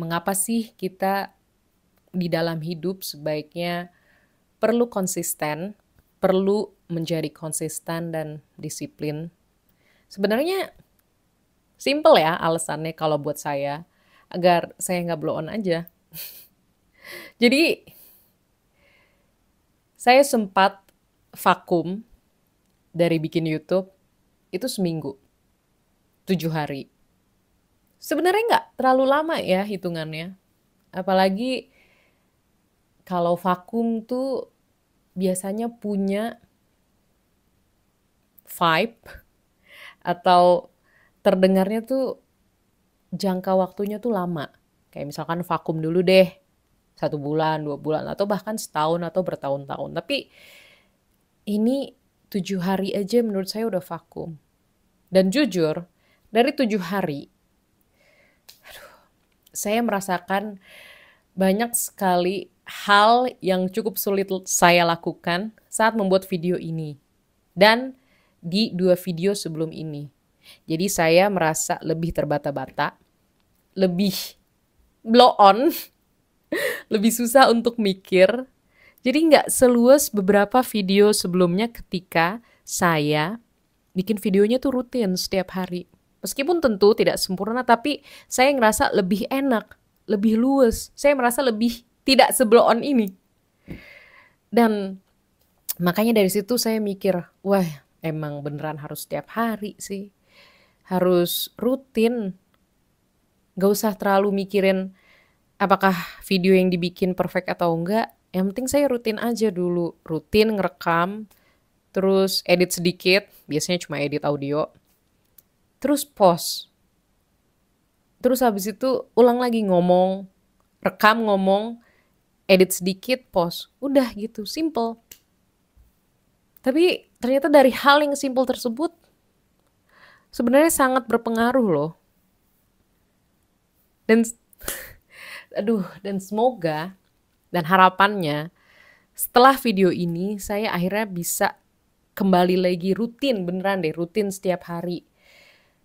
mengapa sih kita di dalam hidup sebaiknya perlu konsisten, perlu menjadi konsisten dan disiplin. Sebenarnya simple ya alasannya kalau buat saya, agar saya nggak blow on aja. Jadi saya sempat vakum dari bikin YouTube itu seminggu, 7 hari. Sebenarnya nggak terlalu lama ya hitungannya. Apalagi kalau vakum tuh biasanya punya vibe atau terdengarnya tuh jangka waktunya tuh lama. Kayak misalkan vakum dulu deh, 1 bulan, 2 bulan, atau bahkan setahun atau bertahun-tahun. Tapi ini 7 hari aja menurut saya udah vakum. Dan jujur, dari 7 hari, saya merasakan banyak sekali hal yang cukup sulit saya lakukan saat membuat video ini. Dan di 2 video sebelum ini. Jadi saya merasa lebih terbata-bata, lebih blow on, lebih susah untuk mikir. Jadi nggak seluas beberapa video sebelumnya ketika saya bikin videonya tuh rutin setiap hari. Meskipun tentu tidak sempurna, tapi saya ngerasa lebih enak, lebih luas. Saya merasa lebih tidak seblow on ini. Dan makanya dari situ saya mikir, wah emang beneran harus setiap hari sih. Harus rutin. Gak usah terlalu mikirin apakah video yang dibikin perfect atau enggak. Yang penting saya rutin aja dulu. Rutin ngerekam, terus edit sedikit, biasanya cuma edit audio. Terus post. Terus habis itu ulang lagi ngomong, rekam ngomong, edit sedikit, post. Udah gitu, simple. Tapi ternyata dari hal yang simple tersebut sebenarnya sangat berpengaruh loh. Dan dan semoga dan harapannya setelah video ini saya akhirnya bisa kembali lagi rutin, beneran deh, rutin setiap hari.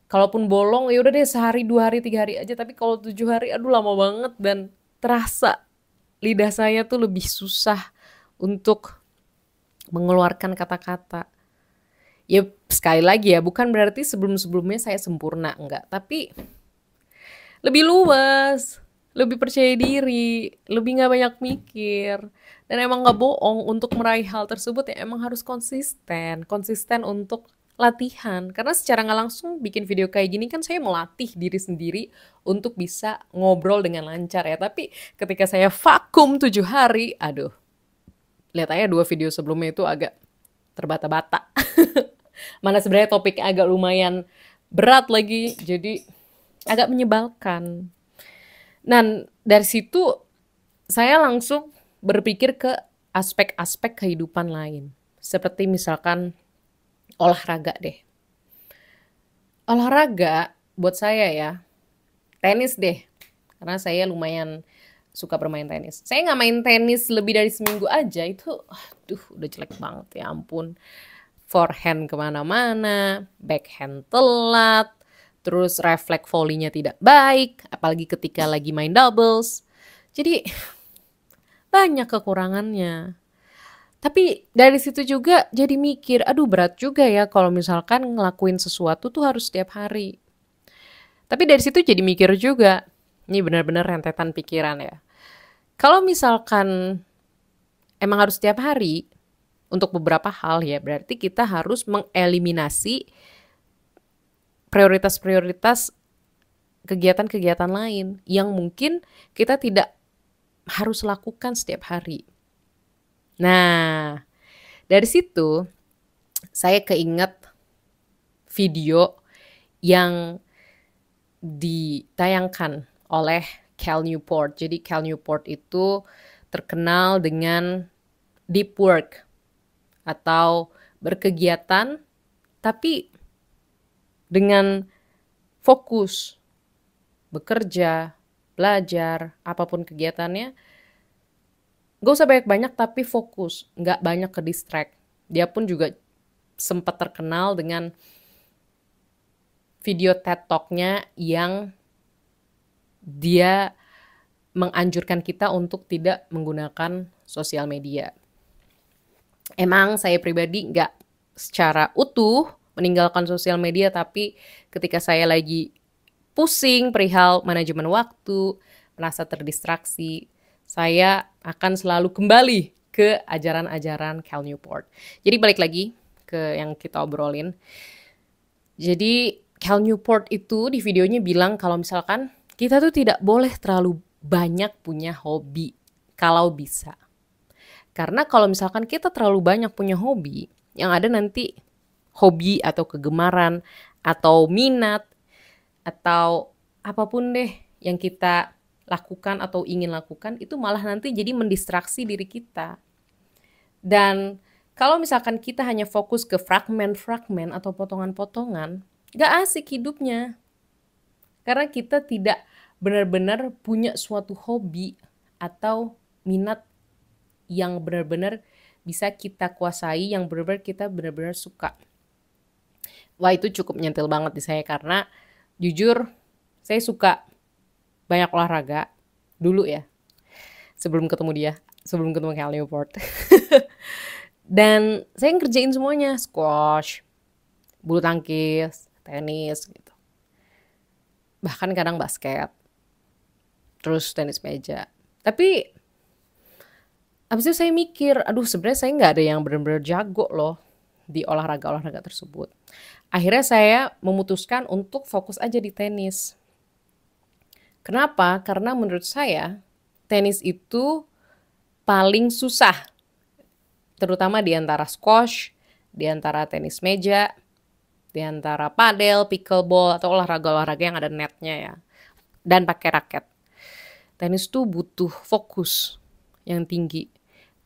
Kalaupun bolong ya udah deh sehari, 2 hari, 3 hari aja. Tapi kalau 7 hari, aduh lama banget dan terasa lidah saya tuh lebih susah untuk mengeluarkan kata-kata. Ya sekali lagi ya, bukan berarti sebelum-sebelumnya saya sempurna, enggak. Tapi lebih luas, lebih percaya diri, lebih nggak banyak mikir. Dan emang nggak bohong untuk meraih hal tersebut ya emang harus konsisten. Konsisten untuk latihan. Karena secara nggak langsung bikin video kayak gini kan saya melatih diri sendiri untuk bisa ngobrol dengan lancar ya. Tapi ketika saya vakum 7 hari, aduh, lihat aja 2 video sebelumnya itu agak terbata-bata. Mana sebenarnya topiknya agak lumayan berat lagi, jadi agak menyebalkan. Dan dari situ saya langsung berpikir ke aspek-aspek kehidupan lain. Seperti misalkan olahraga deh. Olahraga buat saya ya, tenis deh. Karena saya lumayan suka bermain tenis. Saya nggak main tenis lebih dari seminggu aja, itu aduh udah jelek banget ya ampun. Forehand kemana-mana, backhand telat, terus refleks volley-nya tidak baik, apalagi ketika lagi main doubles. Jadi banyak kekurangannya. Tapi dari situ juga jadi mikir, aduh berat juga ya kalau misalkan ngelakuin sesuatu tuh harus setiap hari. Tapi dari situ jadi mikir juga, ini benar-benar rentetan pikiran ya. Kalau misalkan emang harus setiap hari, untuk beberapa hal ya, berarti kita harus mengeliminasi prioritas-prioritas kegiatan-kegiatan lain yang mungkin kita tidak harus lakukan setiap hari. Nah, dari situ saya keinget video yang ditayangkan oleh Cal Newport. Jadi Cal Newport itu terkenal dengan deep work atau berkegiatan tapi dengan fokus, bekerja, belajar, apapun kegiatannya, gak usah banyak-banyak tapi fokus, gak banyak ke distract. Dia pun juga sempat terkenal dengan video TED Talk-nya yang dia menganjurkan kita untuk tidak menggunakan sosial media. Emang saya pribadi nggak secara utuh meninggalkan sosial media, tapi ketika saya lagi pusing perihal manajemen waktu, merasa terdistraksi, saya akan selalu kembali ke ajaran-ajaran Cal Newport. Jadi balik lagi ke yang kita obrolin. Jadi Cal Newport itu di videonya bilang kalau misalkan kita tuh tidak boleh terlalu banyak punya hobi kalau bisa. Karena kalau misalkan kita terlalu banyak punya hobi, yang ada nanti hobi atau kegemaran atau minat atau apapun deh yang kita lakukan atau ingin lakukan itu malah nanti jadi mendistraksi diri kita. Dan kalau misalkan kita hanya fokus ke fragmen-fragmen atau potongan-potongan, gak asik hidupnya. Karena kita tidak benar-benar punya suatu hobi atau minat yang benar-benar bisa kita kuasai, yang benar-benar kita benar-benar suka. Wah, itu cukup nyentil banget di saya karena jujur saya suka banyak olahraga dulu ya. Sebelum ketemu Cal Newport. Dan saya ngerjain semuanya, squash, bulu tangkis, tenis gitu. Bahkan kadang basket, terus tenis meja. Tapi abis itu saya mikir, aduh sebenarnya saya nggak ada yang benar-benar jago loh di olahraga-olahraga tersebut. Akhirnya saya memutuskan untuk fokus aja di tenis. Kenapa? Karena menurut saya tenis itu paling susah. Terutama di antara squash, di antara tenis meja, di antara padel, pickleball, atau olahraga-olahraga yang ada netnya ya. Dan pakai raket. Tenis tuh butuh fokus yang tinggi.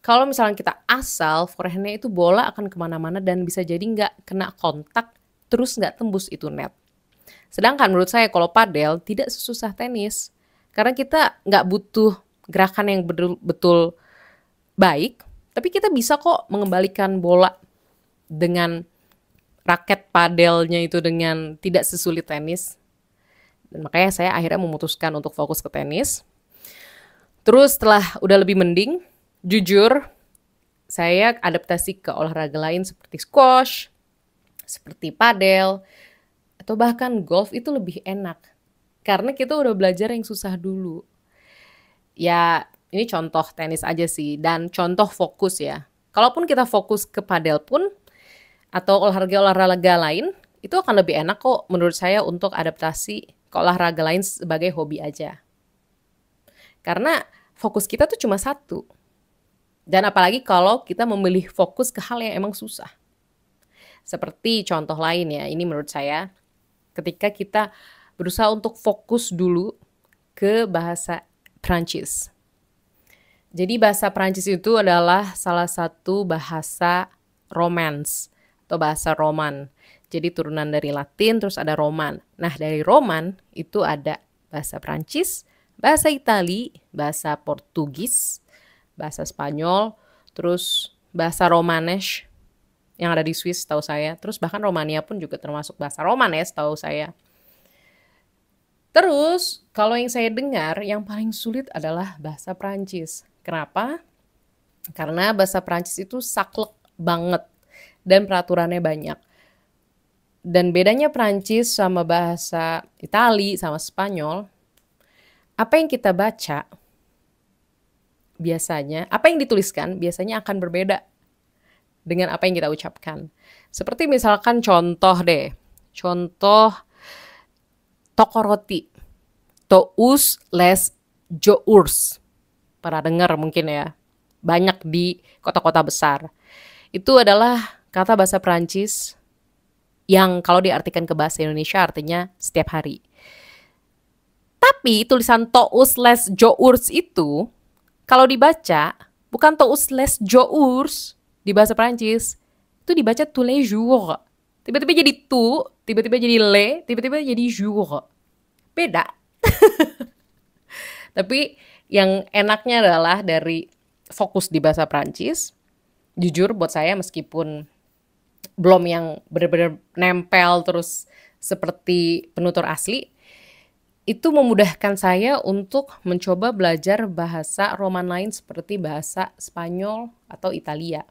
Kalau misalnya kita asal, forehandnya itu bola akan kemana-mana dan bisa jadi nggak kena kontak, terus nggak tembus itu net. Sedangkan menurut saya kalau padel tidak sesusah tenis. Karena kita nggak butuh gerakan yang betul-betul baik, tapi kita bisa kok mengembalikan bola dengan raket padelnya itu dengan tidak sesulit tenis. Dan makanya saya akhirnya memutuskan untuk fokus ke tenis. Terus setelah udah lebih mending, jujur saya adaptasi ke olahraga lain seperti squash, seperti padel, atau bahkan golf itu lebih enak. Karena kita udah belajar yang susah dulu. Ya ini contoh tenis aja sih, dan contoh fokus ya. Kalaupun kita fokus ke padel pun, atau olahraga-olahraga lain, itu akan lebih enak kok menurut saya untuk adaptasi ke olahraga lain sebagai hobi aja. Karena fokus kita tuh cuma satu. Dan apalagi kalau kita memilih fokus ke hal yang emang susah. Seperti contoh lain ya, ini menurut saya ketika kita berusaha untuk fokus dulu ke bahasa Prancis. Jadi bahasa Prancis itu adalah salah satu bahasa Romance atau bahasa Roman. Jadi turunan dari Latin terus ada Roman. Nah dari Roman itu ada bahasa Prancis, bahasa Itali, bahasa Portugis, bahasa Spanyol, terus bahasa Romanes yang ada di Swiss tahu saya. Terus bahkan Romania pun juga termasuk bahasa Romanes tahu saya. Terus kalau yang saya dengar yang paling sulit adalah bahasa Prancis. Kenapa? Karena bahasa Prancis itu saklek banget dan peraturannya banyak. Dan bedanya Prancis sama bahasa Itali sama Spanyol, apa yang kita baca biasanya, apa yang dituliskan biasanya akan berbeda dengan apa yang kita ucapkan. Seperti misalkan contoh toko roti, tous les jours. Pernah dengar mungkin ya, banyak di kota-kota besar. Itu adalah kata bahasa Prancis yang kalau diartikan ke bahasa Indonesia artinya setiap hari. Tapi tulisan tous les jours itu kalau dibaca bukan tous les jours di bahasa Prancis, itu dibaca tous les jours. Tiba-tiba jadi tu, tiba-tiba jadi le, tiba-tiba jadi jour. Beda. Tapi yang enaknya adalah dari fokus di bahasa Prancis, jujur buat saya meskipun belum yang benar-benar nempel terus seperti penutur asli, itu memudahkan saya untuk mencoba belajar bahasa Roman lain seperti bahasa Spanyol atau Italia.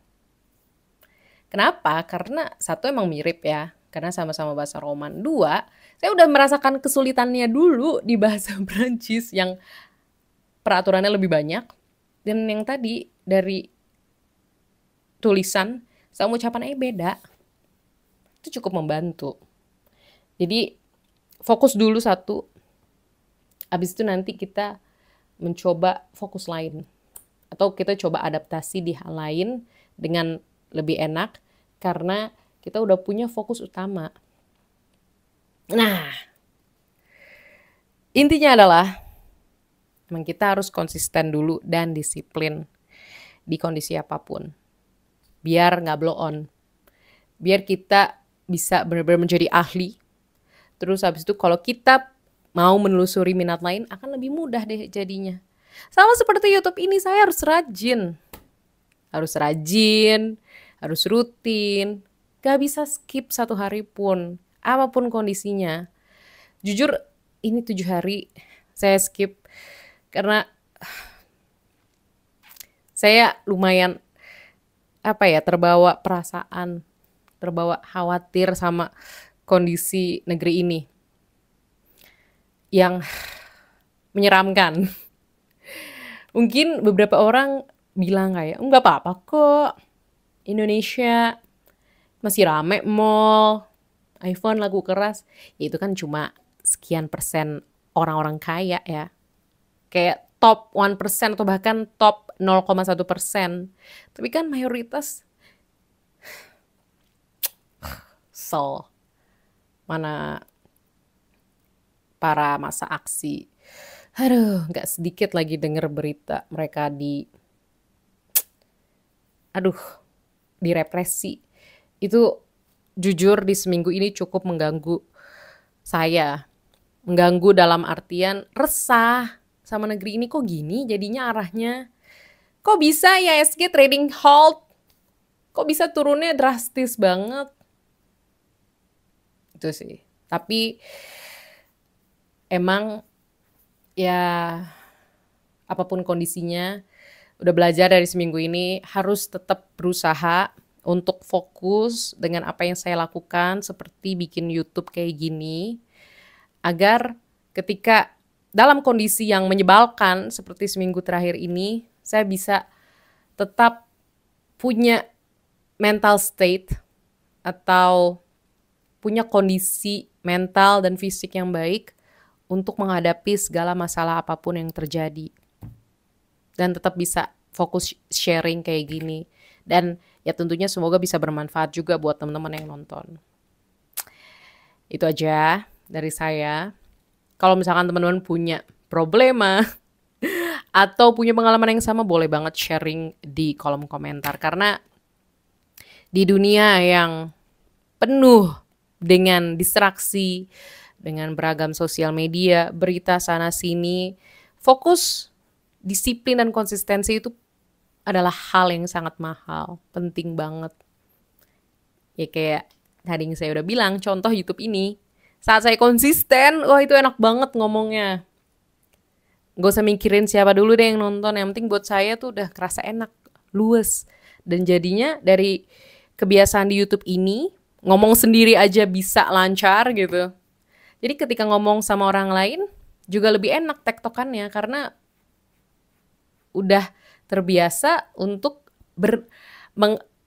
Kenapa? Karena satu emang mirip ya, karena sama-sama bahasa Roman. Dua, saya udah merasakan kesulitannya dulu di bahasa Prancis yang peraturannya lebih banyak. Dan yang tadi dari tulisan sama ucapan beda. Itu cukup membantu. Jadi fokus dulu satu, abis itu nanti kita mencoba fokus lain. Atau kita coba adaptasi di hal lain dengan lebih enak karena kita udah punya fokus utama. Nah, intinya adalah memang kita harus konsisten dulu dan disiplin di kondisi apapun. Biar nggak blow on. Biar kita bisa benar-benar menjadi ahli. Terus habis itu kalau kita mau menelusuri minat lain akan lebih mudah deh jadinya. Sama seperti YouTube ini, saya harus rajin. Harus rutin. Gak bisa skip 1 hari pun, apapun kondisinya. Jujur, ini 7 hari saya skip karena saya lumayan terbawa perasaan, terbawa khawatir sama kondisi negeri ini yang menyeramkan. Mungkin beberapa orang bilang kayak, enggak apa-apa kok, Indonesia masih rame mall, iPhone lagu keras. Ya itu kan cuma sekian persen orang-orang kaya ya. Kayak top 1% atau bahkan top 0,1%. Tapi kan mayoritas mana para masa aksi. Aduh, gak sedikit lagi denger berita mereka direpresi. Itu jujur di seminggu ini cukup mengganggu saya. Mengganggu dalam artian resah sama negeri ini, kok gini jadinya arahnya. Kok bisa IHSG trading halt? Kok bisa turunnya drastis banget? Itu sih. Tapi emang ya apapun kondisinya, udah belajar dari seminggu ini harus tetap berusaha untuk fokus dengan apa yang saya lakukan seperti bikin YouTube kayak gini, agar ketika dalam kondisi yang menyebalkan seperti seminggu terakhir ini, saya bisa tetap punya mental state atau punya kondisi mental dan fisik yang baik untuk menghadapi segala masalah apapun yang terjadi. Dan tetap bisa fokus sharing kayak gini. Dan ya tentunya semoga bisa bermanfaat juga buat teman-teman yang nonton. Itu aja dari saya. Kalau misalkan teman-teman punya problema atau punya pengalaman yang sama, boleh banget sharing di kolom komentar. Karena di dunia yang penuh dengan distraksi, dengan beragam sosial media, berita sana-sini, fokus, disiplin, dan konsistensi itu adalah hal yang sangat mahal, penting banget. Ya kayak tadi yang saya udah bilang, contoh YouTube ini. Saat saya konsisten, wah itu enak banget ngomongnya. Gak usah mikirin siapa dulu deh yang nonton, yang penting buat saya tuh udah kerasa enak, luwes. Dan jadinya dari kebiasaan di YouTube ini, ngomong sendiri aja bisa lancar gitu. Jadi ketika ngomong sama orang lain juga lebih enak tektokannya karena udah terbiasa untuk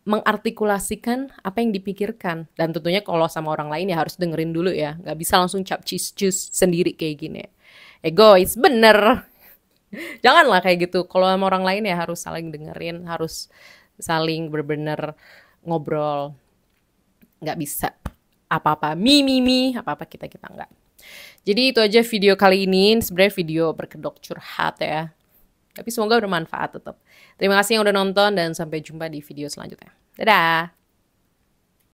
mengartikulasikan apa yang dipikirkan. Dan tentunya kalau sama orang lain ya harus dengerin dulu ya. Gak bisa langsung capcis sendiri kayak gini. Egois, bener. Janganlah kayak gitu. Kalau sama orang lain ya harus saling dengerin, harus saling bener-bener ngobrol. Gak bisa apa-apa apa-apa kita enggak. Jadi itu aja video kali ini. Sebenarnya video berkedok curhat ya. Tapi semoga bermanfaat tetap. Terima kasih yang udah nonton dan sampai jumpa di video selanjutnya. Dadah!